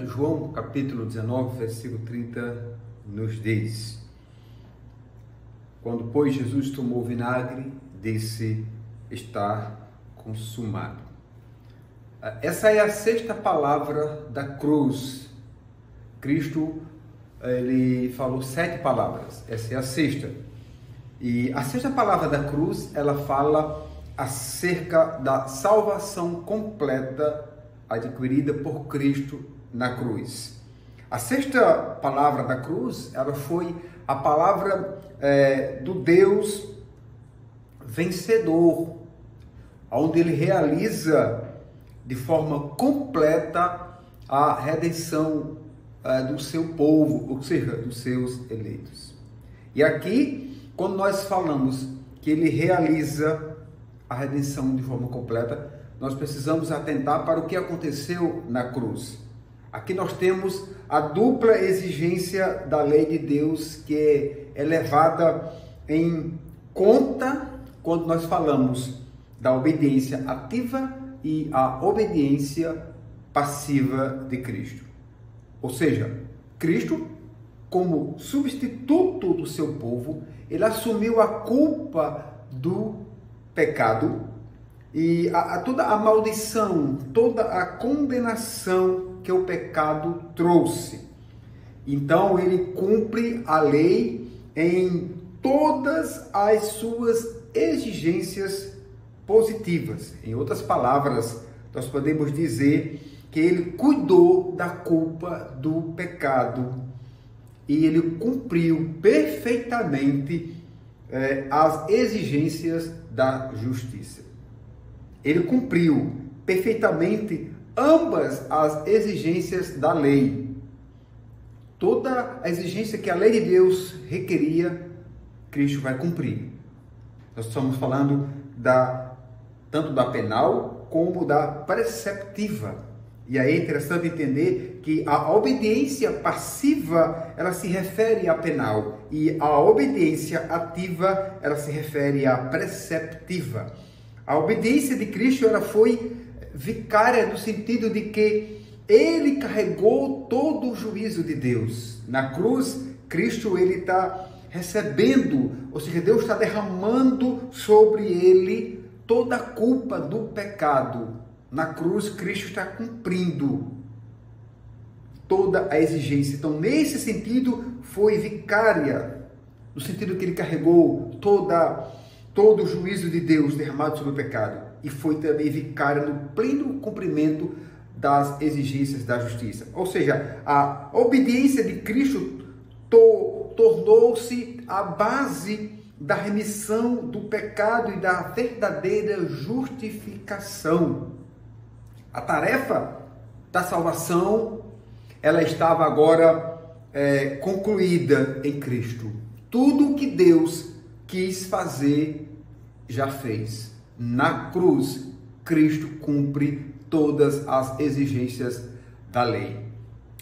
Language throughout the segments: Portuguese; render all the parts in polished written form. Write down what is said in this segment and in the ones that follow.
de João, capítulo 19, versículo 30, nos diz: quando, pois, Jesus tomou o vinagre, disse: está consumado. Essa é a sexta palavra da cruz. Cristo, ele falou 7 palavras, essa é a sexta. E a sexta palavra da cruz, ela fala acerca da salvação completa adquirida por Cristo na cruz. A sexta palavra da cruz, ela foi a palavra do Deus vencedor, onde ele realiza de forma completa a redenção do seu povo, ou seja, dos seus eleitos. E aqui, quando nós falamos que ele realiza a redenção de forma completa, nós precisamos atentar para o que aconteceu na cruz. Aqui nós temos a dupla exigência da lei de Deus, que é levada em conta quando nós falamos da obediência ativa e a obediência passiva de Cristo. Ou seja, Cristo, como substituto do seu povo, ele assumiu a culpa do pecado e toda a maldição, toda a condenação que o pecado trouxe. Então, ele cumpre a lei em todas as suas exigências positivas. Em outras palavras, nós podemos dizer que ele cuidou da culpa do pecado e ele cumpriu perfeitamente as exigências da justiça. Ele cumpriu perfeitamente ambas as exigências da lei. Toda a exigência que a lei de Deus requeria, Cristo vai cumprir. Nós estamos falando tanto da penal como da preceptiva. E aí é interessante entender que a obediência passiva, ela se refere à penal, e a obediência ativa, ela se refere à preceptiva. A obediência de Cristo, ela foi vicária no sentido de que ele carregou todo o juízo de Deus. Na cruz, Cristo, ele está recebendo, ou seja, Deus está derramando sobre ele toda a culpa do pecado. Na cruz, Cristo está cumprindo toda a exigência. Então, nesse sentido, foi vicária, no sentido que ele carregou todo o juízo de Deus derramado sobre o pecado. E foi também vicária no pleno cumprimento das exigências da justiça. Ou seja, a obediência de Cristo tornou-se a base da remissão do pecado e da verdadeira justificação. A tarefa da salvação, ela estava agora concluída em Cristo. Tudo o que Deus quis fazer, já fez. Na cruz, Cristo cumpre todas as exigências da lei.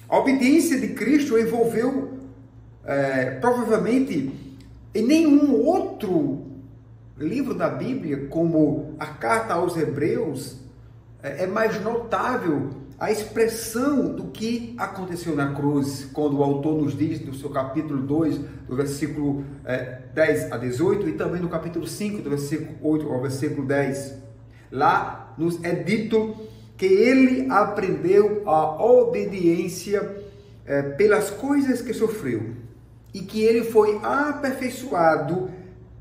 A obediência de Cristo envolveu, provavelmente, em nenhum outro livro da Bíblia, como a carta aos Hebreus, é mais notável a expressão do que aconteceu na cruz, quando o autor nos diz, no seu capítulo 2, do versículo 10 a 18, e também no capítulo 5, do versículo 8 ao versículo 10. Lá nos é dito que ele aprendeu a obediência pelas coisas que sofreu, e que ele foi aperfeiçoado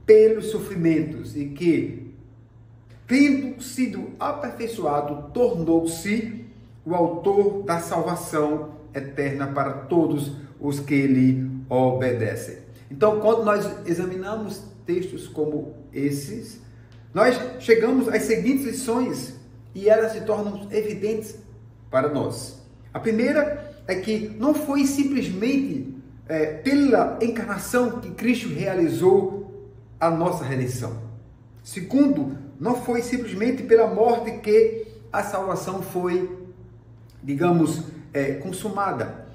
pelos sofrimentos, e que, tendo sido aperfeiçoado, tornou-se o autor da salvação eterna para todos os que lhe obedecem. Então, quando nós examinamos textos como esses, nós chegamos às seguintes lições e elas se tornam evidentes para nós. A primeira é que não foi simplesmente pela encarnação que Cristo realizou a nossa redenção. Segundo, não foi simplesmente pela morte que a salvação foi, digamos, consumada.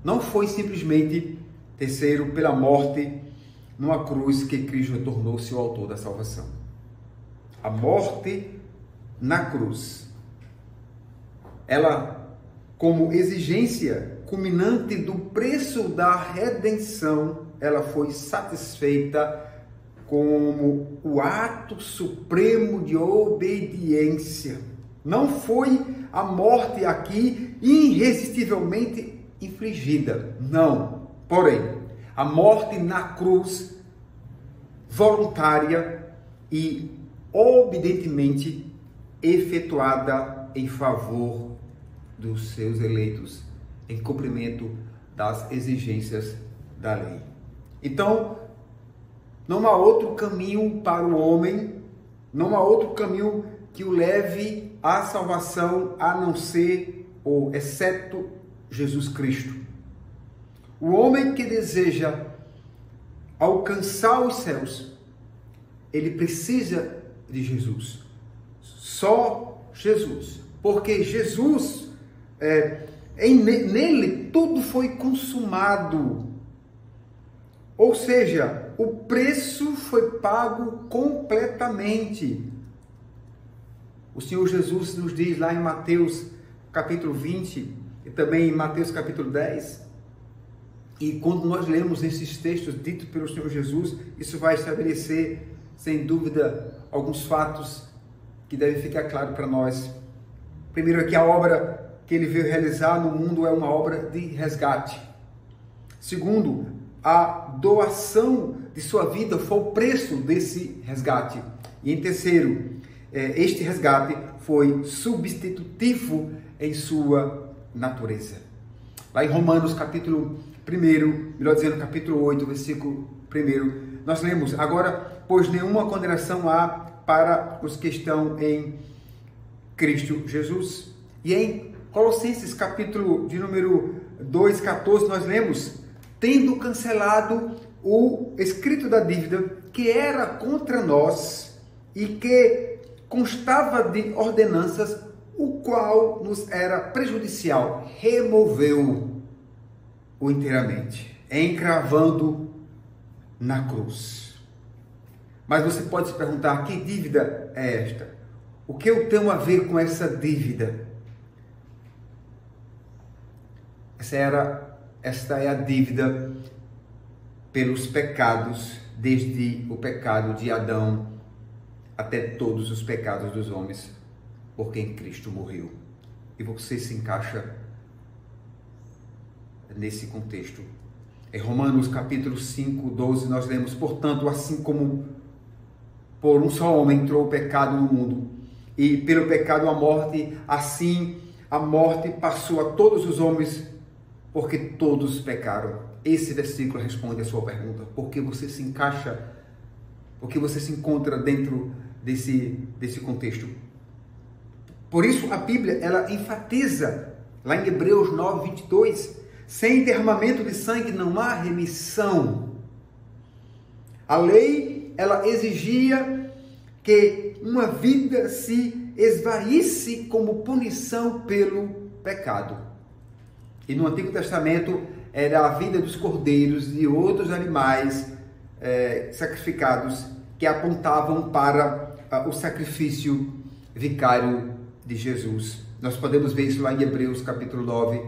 Não foi simplesmente, terceiro, pela morte numa cruz que Cristo tornou-se o autor da salvação. A morte na cruz, ela como exigência culminante do preço da redenção, ela foi satisfeita como o ato supremo de obediência. Não foi a morte aqui irresistivelmente infligida, não. Porém, a morte na cruz, voluntária e obedientemente efetuada em favor dos seus eleitos, em cumprimento das exigências da lei. Então, não há outro caminho para o homem, não há outro caminho que o leve à salvação a não ser ou exceto Jesus Cristo. O homem que deseja alcançar os céus, ele precisa de Jesus. Só Jesus. Porque Jesus, nele tudo foi consumado. Ou seja, o preço foi pago completamente. O Senhor Jesus nos diz lá em Mateus capítulo 20 e também em Mateus capítulo 10. E quando nós lemos esses textos ditos pelo Senhor Jesus, isso vai estabelecer, sem dúvida, alguns fatos que devem ficar claro para nós. Primeiro é que a obra que ele veio realizar no mundo é uma obra de resgate. Segundo, a doação de sua vida foi o preço desse resgate. E em terceiro, este resgate foi substitutivo em sua natureza. Lá em Romanos capítulo 1, melhor dizendo, capítulo 8, versículo 1, nós lemos: agora, pois nenhuma condenação há para os que estão em Cristo Jesus. E em Colossenses capítulo de número 2, 14, nós lemos: tendo cancelado o escrito da dívida que era contra nós e que constava de ordenanças, o qual nos era prejudicial, removeu-o inteiramente, encravando na cruz. Mas você pode se perguntar: que dívida é esta? O que eu tenho a ver com essa dívida? Esta é a dívida pelos pecados, desde o pecado de Adão até todos os pecados dos homens, por quem Cristo morreu. E você se encaixa nesse contexto. Em Romanos capítulo 5, 12, nós lemos: portanto, assim como por um só homem entrou o pecado no mundo, e pelo pecado a morte, assim a morte passou a todos os homens, porque todos pecaram. Esse versículo responde a sua pergunta: por que você se encaixa, por que você se encontra dentro desse contexto? Por isso a Bíblia, ela enfatiza lá em Hebreus 9, 22, sem derramamento de sangue não há remissão. A lei, ela exigia que uma vida se esvaísse como punição pelo pecado. E no Antigo Testamento era a vida dos cordeiros e outros animais sacrificados que apontavam para o sacrifício vicário de Jesus. Nós podemos ver isso lá em Hebreus capítulo 9,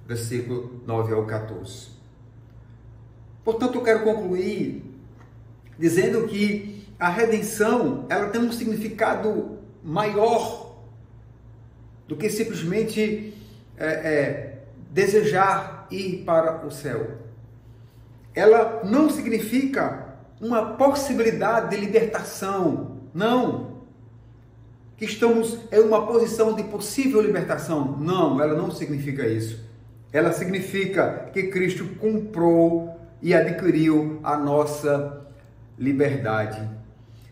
versículo 9 ao 14. Portanto, eu quero concluir dizendo que a redenção, ela tem um significado maior do que simplesmente desejar ir para o céu. Ela não significa uma possibilidade de libertação, não. Que estamos em uma posição de possível libertação, não, ela não significa isso. Ela significa que Cristo comprou e adquiriu a nossa liberdade.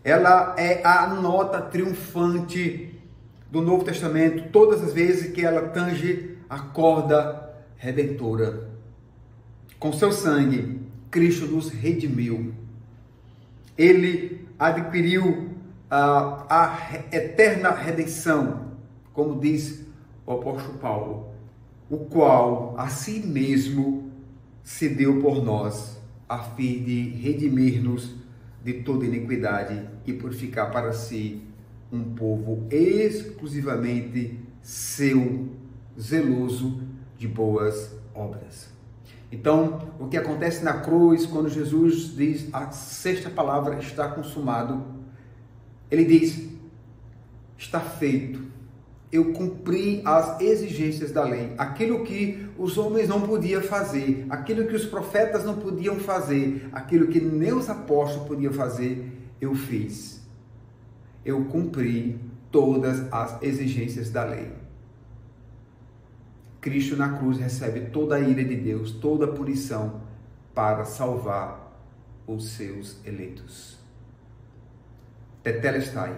Ela é a nota triunfante do Novo Testamento, todas as vezes que ela tange a corda redentora. Com seu sangue, Cristo nos redimiu. Ele adquiriu a eterna redenção, como diz o apóstolo Paulo, o qual a si mesmo se deu por nós, a fim de redimir-nos de toda iniquidade e purificar para si um povo exclusivamente seu, zeloso de boas obras. Então, o que acontece na cruz, quando Jesus diz a sexta palavra, está consumado, ele diz, está feito. Eu cumpri as exigências da lei, aquilo que os homens não podiam fazer, aquilo que os profetas não podiam fazer, aquilo que nem os apóstolos podiam fazer, eu fiz. Eu cumpri todas as exigências da lei. Cristo na cruz recebe toda a ira de Deus, toda a punição para salvar os seus eleitos. Tetelestai,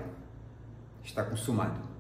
está consumado.